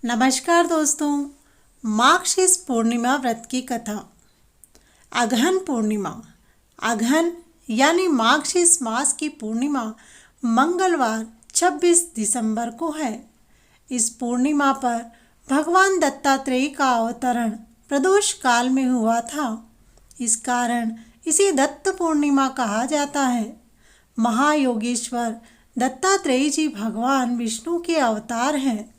नमस्कार दोस्तों, मार्गशीर्ष पूर्णिमा व्रत की कथा। अगहन पूर्णिमा। अगहन यानी मार्गशीर्ष मास की पूर्णिमा मंगलवार 26 दिसंबर को है। इस पूर्णिमा पर भगवान दत्तात्रेय का अवतरण प्रदोष काल में हुआ था। इस कारण इसे दत्त पूर्णिमा कहा जाता है। महायोगेश्वर दत्तात्रेय जी भगवान विष्णु के अवतार हैं।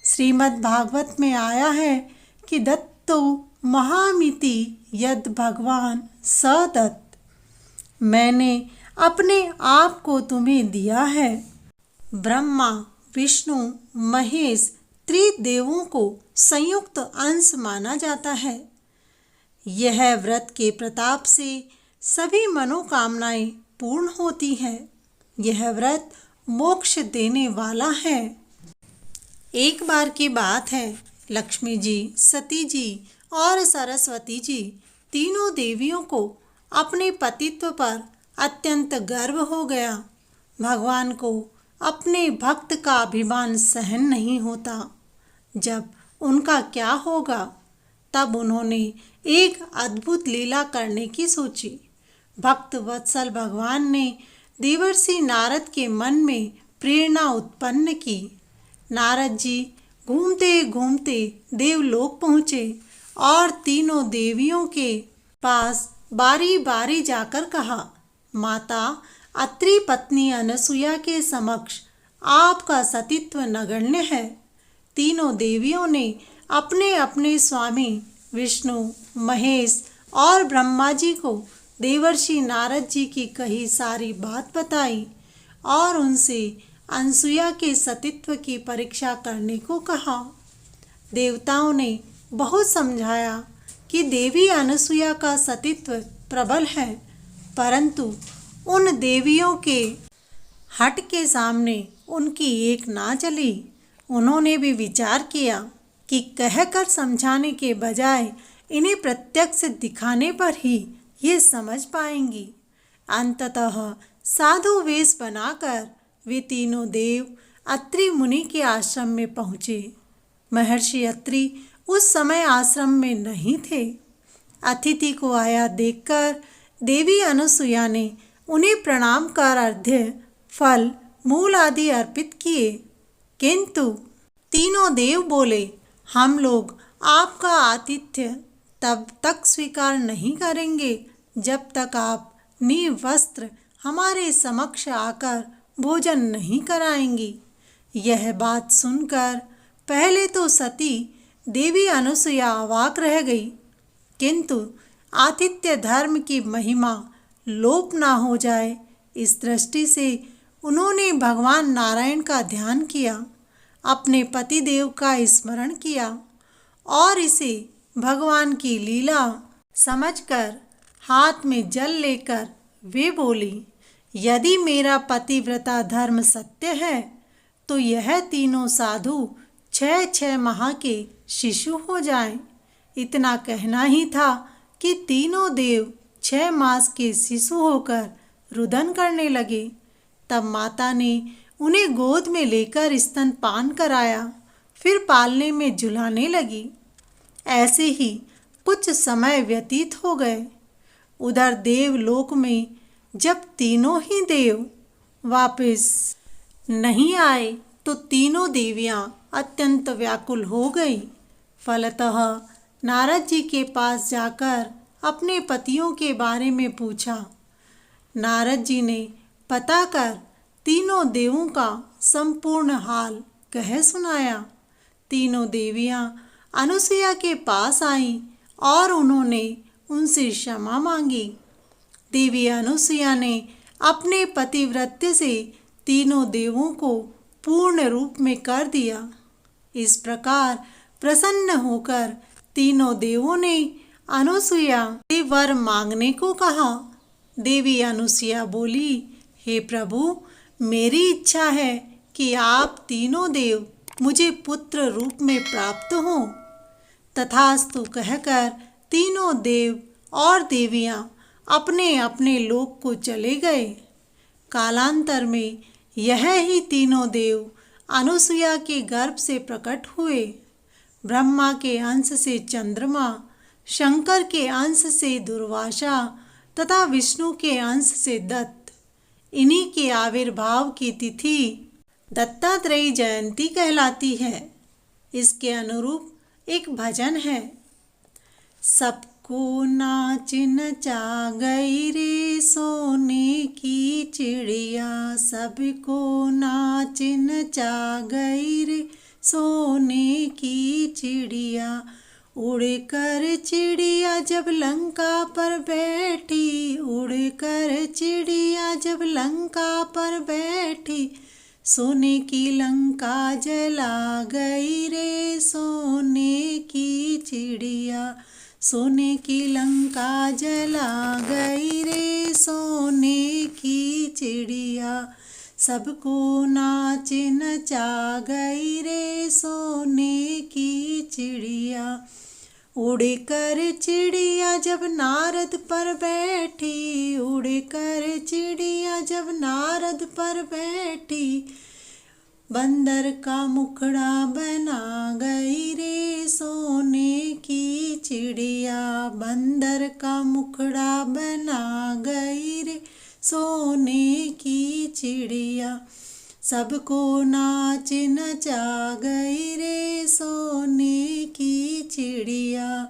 श्रीमद् भागवत में आया है कि दत्तो महामिति यद भगवान स दत्त, मैंने अपने आप को तुम्हें दिया है। ब्रह्मा, विष्णु, महेश त्रिदेवों को संयुक्त अंश माना जाता है। यह व्रत के प्रताप से सभी मनोकामनाएं पूर्ण होती हैं। यह व्रत मोक्ष देने वाला है। एक बार की बात है, लक्ष्मी जी, सती जी और सरस्वती जी तीनों देवियों को अपने पतित्व पर अत्यंत गर्व हो गया। भगवान को अपने भक्त का अभिमान सहन नहीं होता। जब उनका क्या होगा, तब उन्होंने एक अद्भुत लीला करने की सोची। भक्त वत्सल भगवान ने देवर्षि नारद के मन में प्रेरणा उत्पन्न की। नारद जी घूमते घूमते देवलोक पहुँचे और तीनों देवियों के पास बारी बारी जाकर कहा, माता अत्रि पत्नी अनसुया के समक्ष आपका सतीत्व नगण्य है। तीनों देवियों ने अपने अपने स्वामी विष्णु, महेश और ब्रह्मा जी को देवर्षि नारद जी की कही सारी बात बताई और उनसे अनसुया के सतीत्व की परीक्षा करने को कहा। देवताओं ने बहुत समझाया कि देवी अनसुया का सतीत्व प्रबल है, परंतु उन देवियों के हट के सामने उनकी एक ना चली। उन्होंने भी विचार किया कि कहकर समझाने के बजाय इन्हें प्रत्यक्ष दिखाने पर ही ये समझ पाएंगी। अंततः साधु वेश बनाकर वे तीनों देव अत्रि मुनि के आश्रम में पहुँचे। महर्षि अत्रि उस समय आश्रम में नहीं थे। अतिथि को आया देखकर देवी अनसुया ने उन्हें प्रणाम कर अर्घ्य, फल, मूल आदि अर्पित किए, किंतु तीनों देव बोले, हम लोग आपका आतिथ्य तब तक स्वीकार नहीं करेंगे जब तक आप निर्वस्त्र हमारे समक्ष आकर भोजन नहीं कराएंगी। यह बात सुनकर पहले तो सती देवी अनसुया अवाक रह गई, किंतु आतिथ्य धर्म की महिमा लोप ना हो जाए, इस दृष्टि से उन्होंने भगवान नारायण का ध्यान किया, अपने पतिदेव का स्मरण किया और इसे भगवान की लीला समझकर हाथ में जल लेकर वे बोली, यदि मेरा पतिव्रता धर्म सत्य है तो यह तीनों साधु 6 माह के शिशु हो जाएं। इतना कहना ही था कि तीनों देव 6 मास के शिशु होकर रुदन करने लगे। तब माता ने उन्हें गोद में लेकर स्तनपान कराया, फिर पालने में झुलाने लगी। ऐसे ही कुछ समय व्यतीत हो गए। उधर देवलोक में जब तीनों ही देव वापस नहीं आए तो तीनों देवियां अत्यंत व्याकुल हो गई। फलतः नारद जी के पास जाकर अपने पतियों के बारे में पूछा। नारद जी ने पता कर तीनों देवों का संपूर्ण हाल कह सुनाया। तीनों देवियां अनसुया के पास आईं और उन्होंने उनसे क्षमा मांगी। देवी अनसुया ने अपने पतिव्रत्य से तीनों देवों को पूर्ण रूप में कर दिया। इस प्रकार प्रसन्न होकर तीनों देवों ने अनसुया से वर मांगने को कहा। देवी अनसुया बोली, हे प्रभु, मेरी इच्छा है कि आप तीनों देव मुझे पुत्र रूप में प्राप्त हों। तथास्तु कहकर तीनों देव और देवियां अपने अपने लोक को चले गए। कालांतर में यह ही तीनों देव अनसुया के गर्भ से प्रकट हुए। ब्रह्मा के अंश से चंद्रमा, शंकर के अंश से दुर्वासा तथा विष्णु के अंश से दत्त। इन्हीं के आविर्भाव की तिथि दत्तात्रेय जयंती कहलाती है। इसके अनुरूप एक भजन है। सबको नाच नचा गई रे सोने की चिड़िया, सबको नाच नचा गई रे सोने की चिड़िया। उड़कर चिड़िया जब लंका पर बैठी, उड़कर चिड़िया जब लंका पर बैठी, सोने की लंका जला गई रे सोने की चिड़िया, सोने की लंका जला गई रे सोने की चिड़िया। सबको नाच नचा गई रे सोने की चिड़िया। उड़कर चिड़िया जब नारद पर बैठी, उड़कर चिड़िया जब नारद पर बैठी, बंदर का मुखड़ा बना गई रे सोने की चिड़िया, बंदर का मुखड़ा बना गई रे सोने की चिड़िया। सबको नाच नचा गई रे सोने की चिड़िया।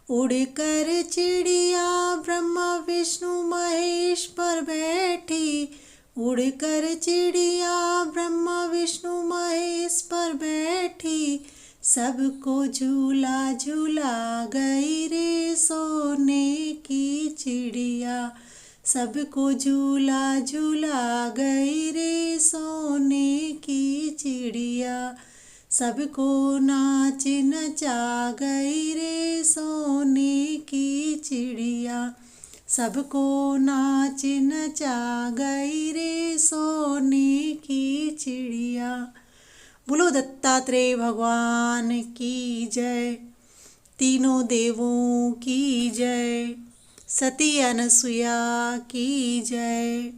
उड़कर चिड़िया ब्रह्मा विष्णु महेश पर बैठी, उड़कर चिड़िया ब्रह्मा विष्णु महेश पर बैठी, सबको झूला झूला गई रे सोने की चिड़िया, सबको झूला झूला गई रे सोने की चिड़िया। सबको नाच नचा गई रे सोने की चिड़िया, सबको नाच नचा गई रे सोने की चिड़िया। बोलो दत्तात्रेय भगवान की जय, तीनों देवों की जय, सती अनसुया की जय।